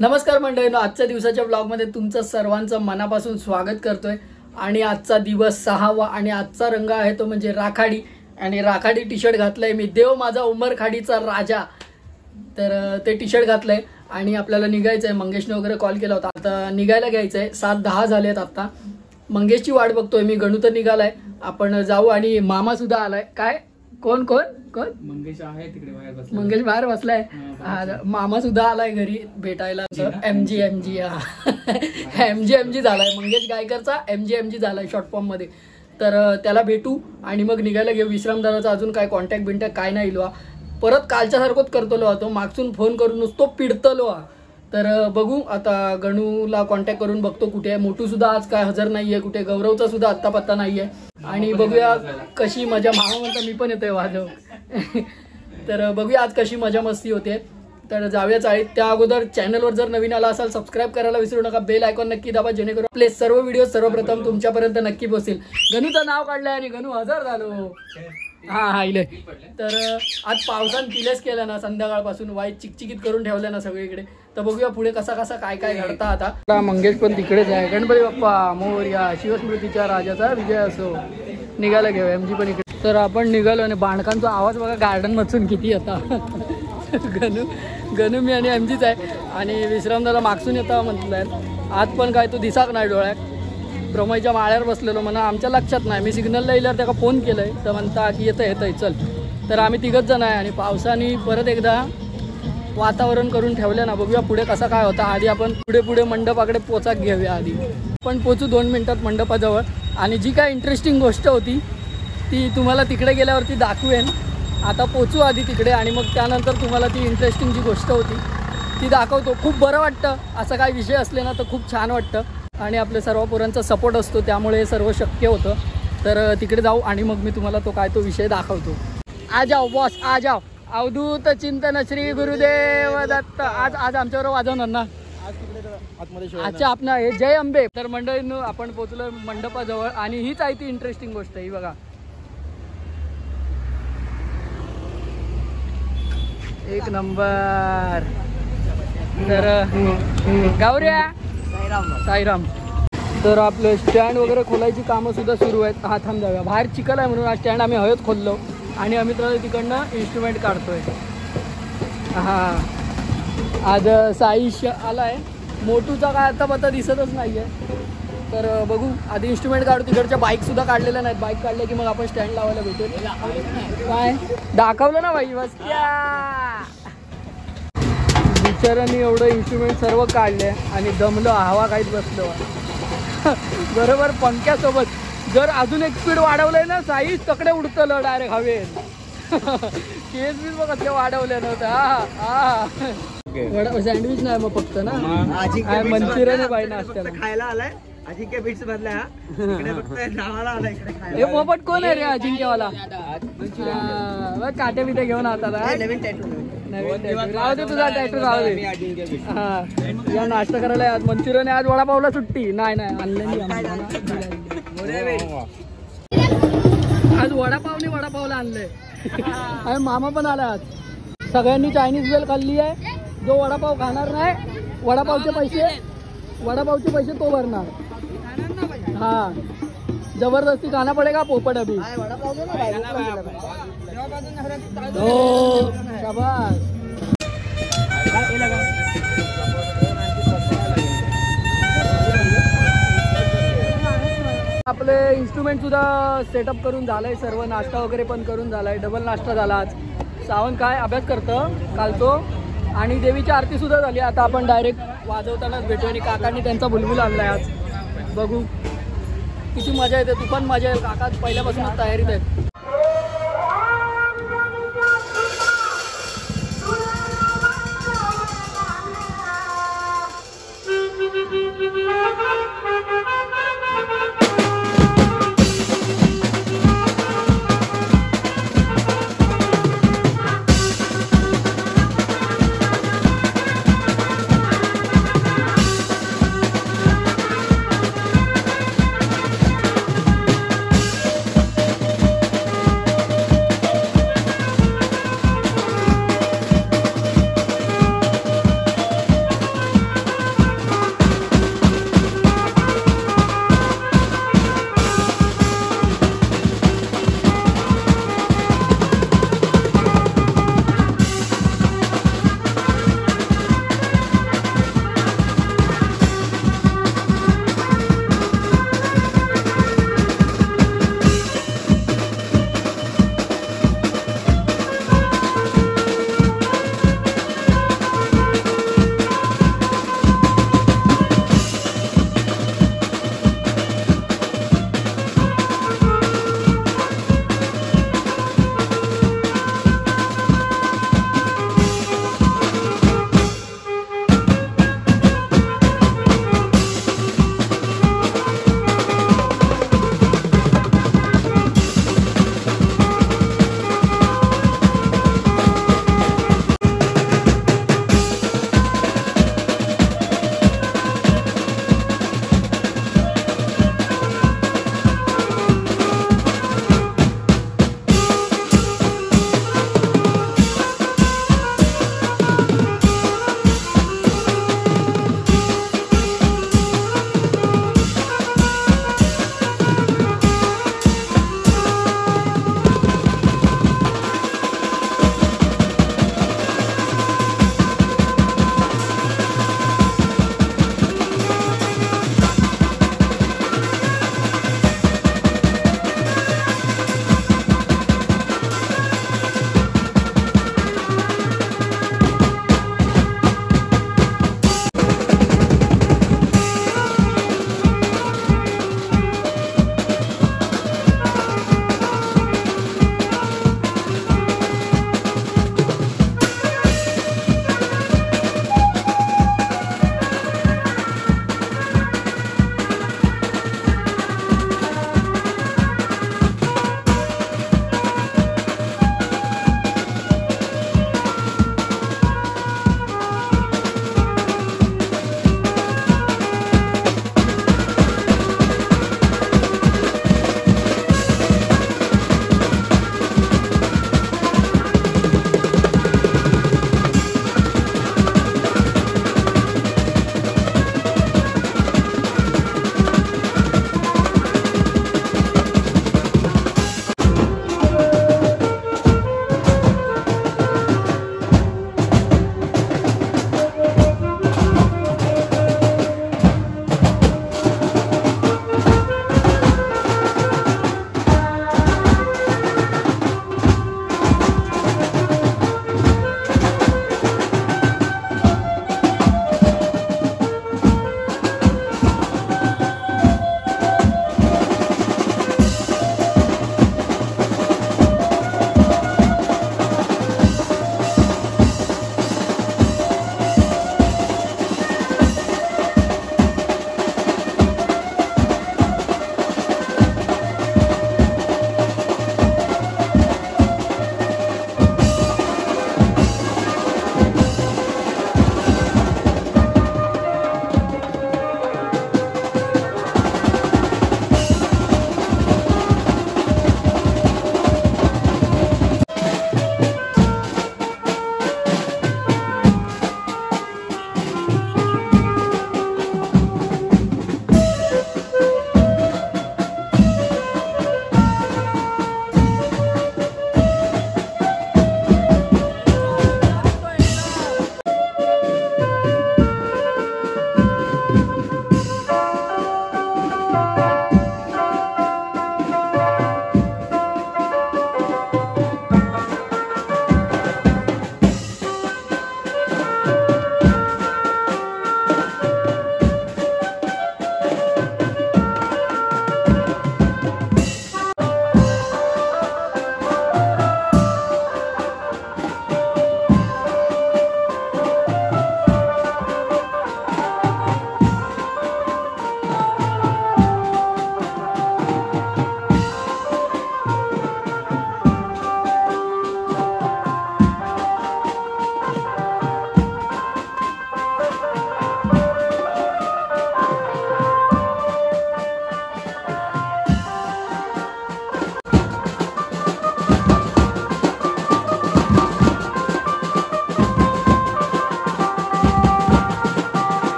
नमस्कार मंडळींनो, आजच्या दिवसाच्या ब्लॉगमध्ये तुमचं सर्वांचं मनापासून स्वागत करतोय। आणि आजचा दिवस 6वा आणि आजचा रंग आहे तो म्हणजे राखाडी। आणि राखाडी टी शर्ट घातलंय मी, देव माझा उमरखाडीचा राजा। तर ते टी शर्ट घातलंय आणि आपल्याला निघायचंय। मंगेशने वगैरे कॉल केला होता, आता निघायला घ्यायचंय। 7:10 झालेत आता। मंगेशची वाट बघतोय मी, गणू तर निघालाय, आपण जाऊ। आणि मामा सुद्धा आलाय। काय कोण कोण कोण? मंगेश आहे तिकडे बाहेर बसलाय। मंगेश बाहेर बसलाय। मामा सुद्धा आलाय घरी भेटायला। एमजी झालाय, मंगेश गायकरचा एमजी झालाय शॉर्ट फॉर्म मध्ये। तर त्याला भेटू आणि मग निघायला घेऊ। विश्रामदाराचा अजून काय कॉन्टॅक्ट बिंटॅक्ट काय नाही लो, परत कालच्या सारखंच करतलो तो, मागसून फोन करून नुसतो पिडतलो। तर बघू आता, गणूला कॉन्टॅक्ट करून बघतो कुठे आहे। मोठू सुद्धा आज काय हजर नाहीये कुठे, गौरवचा सुद्धा आत्ता पत्ता नाहीये। आणि बघूया कशी मजा, मामा म्हणता मी पण येतोय वाजव। तर बघूया आज कशी मजा मस्ती होते। तर जाऊया चाळीत। त्या अगोदर चॅनलवर जर नवीन आला असाल सबस्क्राईब करायला विसरू नका, बेल आयकॉन नक्की दाबा, जेणेकरून आपले सर्व व्हिडिओ सर्वप्रथम तुमच्यापर्यंत नक्की पोहोचतील। गणूचं नाव काढलंय आणि गणू हजर झालो। हा इले। तर आज पावसानं किलेच केलं ना, संध्याकाळपासून वाईट चिकचिकीत करून ठेवलं ना सगळीकडे। तर बघूया पुढे कसा कसा काय काय घडतं आता। मंगेश पण तिकडेच आहे। गणपती बाप्पा मोरया, शिवस्मृतीच्या राजाचा विजय असो। निघायला घेऊ, एमजी पण इकडे। तर आपण निघालो आणि बांडकांचा आवाज बघा गार्डन मधून किती येता। गणू मी आणि एमजीच आहे। आणि विश्रामदाला मागसून येता म्हटलंय। आज पण काय तो दिसाक नाही डोळ्यात। प्रमयच्या माळ्यावर बसलेलो, म्हणा आमच्या लक्षात नाही। मी सिग्नलला येल्यावर त्याला फोन केलंय, तर म्हणता की येतंय चल। तर आम्ही तिघच जण आहे आणि पावसाने परत एकदा वातावरण करून ठेवलं ना। बघूया पुढे कसा काय होता। आधी आपण पुढे मंडपाकडे पोचाक घेऊया। आधी पण पोचू 2 मिनिटात मंडपाजवळ। आणि जी काय इंटरेस्टिंग गोष्ट होती ती तुम्हाला तिकडे गेल्यावरती दाखवेन। आता पोचू आधी तिकडे आणि मग त्यानंतर तुम्हाला ती इंटरेस्टिंग जी गोष्ट होती ती दाखवतो। खूप बरं वाटतं, असं काय विषय असले ना तर खूप छान वाटतं। आणि आपल्या सर्व पोरांचा सपोर्ट असतो, त्यामुळे हे सर्व शक्य होतं। तर तिकडे जाऊ आणि मग मी तुम्हाला तो विषय दाखवतो। आ जाओ बॉस, आ जाओ। अवधूत चिंतन श्री गुरुदेव दत्त। आज आमच्यावर वाजवणार ना आजच्या आपण हे जय अंबे। तर मंडळींनो आपण पोचलो मंडपाजवळ आणि हीच आहे ती इंटरेस्टिंग गोष्ट। ही बघा, एक नंबर। तर गावऱ्या साईराम। तर आपलं स्टँड वगैरे खोलायची कामं सुद्धा सुरू आहेत। हा थांब जाऊया, बाहेर चिखल आहे म्हणून आज स्टँड आम्ही हवेत खोललो आणि आम्ही तर तिकडनं इन्स्ट्रुमेंट काढतोय। हा आज साईश आलाय, मोठूचा काय आता पत्ता दिसतच नाहीये। तर बघू आधी इन्स्ट्रुमेंट काढू। तिकडच्या बाईक सुद्धा काढलेल्या नाहीत, बाईक काढल्या की मग आपण स्टँड लावायला भेटेल। काय दाखवलं ना बाई, बस बिचारांनी एवढं इन्स्ट्रुमेंट सर्व काढले आणि दमलो, हवा काहीच बसलो। बरोबर पंख्यासोबत जर अजून एक स्पीड वाढवलंय ना साईज तकडे उडतलं डायरेक्ट हवेत। केस बीस बघ कसले वाढवले नव्हतं। सँडविच नाही मग फक्त ना, मंचुरियन बाई नाश्त्याला खायला आलाय। अजिंक्य बीट्स मधला नावाला आलाय इकडे खायला। हे पोपट कोण आहे रे अजिंक्यवाला? काटे बिटे घेऊन आता नवीन टॅटू राहू दे, तुझा टॅटू राहू दे। हा या नाश्ता करायला आज मंचुरियन, आज वडापावला सुट्टी नाही आणलेली। आज वडापावला आणलंय। आणि मामा पण आला आज। सगळ्यांनी चायनीज बेल खाल्ली आहे। जो वडापाव खाणार नाही, वडापावचे पैसे तो भरणार। हाँ जबरदस्ती खाना पड़ेगा पोपट अभी। शाबाश। आपले इन्स्ट्रुमेंट सुद्धा सेटअप करून झालंय सर्व, नाश्ता वगैरे पण करून झालाय, डबल नाश्ता झाला आज। सावंत काय अभ्यास करतं कालतो आणि देवीची आरती सुद्धा झाली. आता आपण डायरेक्ट वाजवतानाच भेटू आणि काकांनी त्यांचा बुलबुल आणलाय आज. बघू किती मजा येते. तू पण मजा येईल. काका पहिल्यापासूनच तयारीत आहेत.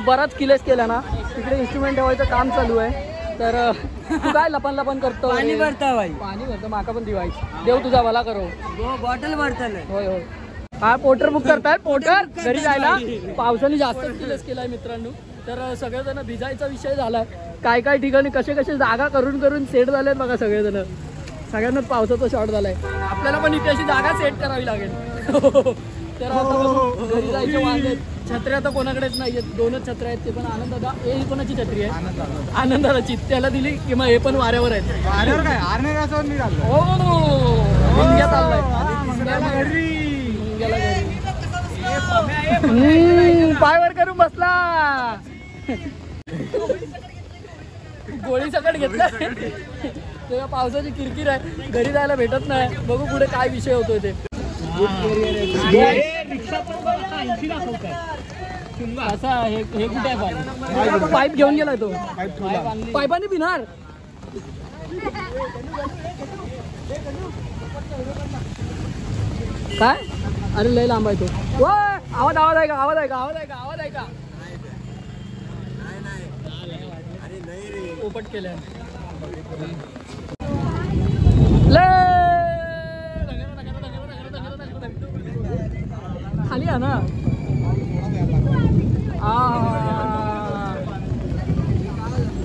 बराच किलेस केला ना. तिकडे इन्स्ट्रुमेंट ठेवायचं काम चालू आहे. तर तू काय लपन लपन करतो? पाणी भरता भाई. पाणी भरतो माका पण दिवायची. देव तुझा भला करो. बॉटल भरताय. होय होय. हा पोटर बुक करताय. पोटर घरी जायला पावसाने जास्तच किलेस केलाय मित्रांनो. तर सगळेजण भिजायचा विषय झालाय. काय काय ठिकाणी कसे कसे जागा करून करून सेट झालेत बघा सगळेजण. सगळ्यांनाच पावसाचा शॉट झालाय. आपल्याला पण इथे अशी जागा सेट करावी लागेल. तर आता बघू, घरी जायचे वांदे. छत्र्या तर कोणाकडेच नाही आहेत. 2च छत्र्या आहेत. ते पण आनंदादा. ही कोणाची छत्री आहे? आनंदाची. त्याला दिली की मग हे पण वाऱ्यावर आहेत. वाऱ्यावर काय आरण्यावर निघालो. मुंग्या चाललाय. पायवर करून बसला. गोळी सकट घेतला. तेव्हा पावसाची किरकिर आहे. घरी जायला भेटत नाही. बघू पुढे काय विषय होतोय ते. असा हे कुठे आहे? पाईप घेऊन गेलाय तो. पाईपाने पिणार. काय? अरे लय लांब आहे तो. आवाज आहे का? आवाज आहे का? आवाज आहे का? आवाज आहे का? पोपट केल्या. खाली आहे ना.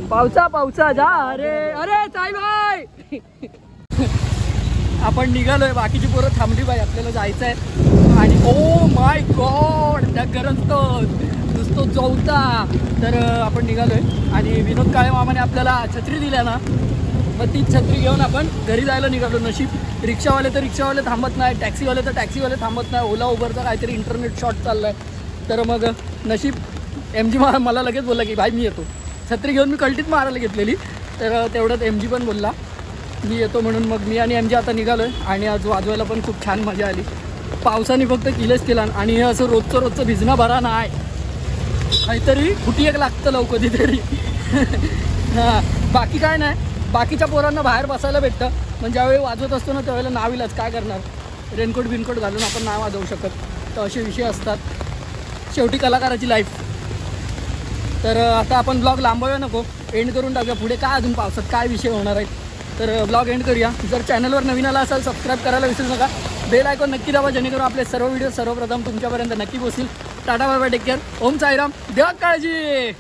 पावसा जा. अरे चाल भाई. आपण निघालोय. बाकीची पोरं थांबली बाई. आपल्याला जायचं आहे. आणि ओ माय गॉड त्या गरजतो नुसतो जवता. तर आपण निघालोय. आणि विनोद काळे मामाने आपल्याला छत्री दिल्या ना. मग तीच छत्री घेऊन आपण घरी जायला निघालो. नशीब रिक्षावाले तर रिक्षावाले थांबत नाही. टॅक्सीवाले तर टॅक्सीवाले थांबत नाही. ओला उबरचा काहीतरी इंटरनेट शॉर्ट चाललाय. तर मग नशीब MG मला लगेच बोलला की भाई मी येतो. छत्री घेऊन मी कल्टीत मारायला घेतलेली. तर तेवढ्यात MG पण बोलला मी येतो म्हणून. मग मी आणि MG आता निघालो आहे. आणि आज वाजवायला पण खूप छान मजा आली. पावसाने फक्त किलेच केला. आणि हे असं रोजचं भिजणं भरा नाही. काहीतरी फुटी एक लागतं लव कधीतरी. हां बाकी काय नाही. बाकीच्या पोरांना बाहेर बसायला भेटतं. पण ज्यावेळी वाजवत असतो ना त्यावेळेला नावीलाच काय करणार. रेनकोट बिनकोट घालून आपण नाही वाजवू शकत. तर असे विषय असतात. शेवटी कलाकाराची लाईफ. तर आता आपण ब्लॉग लांबवूया नको. एंड करून टाकूया. पुढे काय अजून पावसात काय विषय होणार आहेत. तर ब्लॉग एंड करूया. जर चॅनलवर नवीन आला असाल सबस्क्राईब करायला विसरू नका. बेल आयकॉन नक्की दाबा जेणेकरून आपले सर्व व्हिडिओ सर्वप्रथम तुमच्यापर्यंत नक्की पोहोचतील. Tata bye bye. Take care. Om Sairam. द्या काळजी.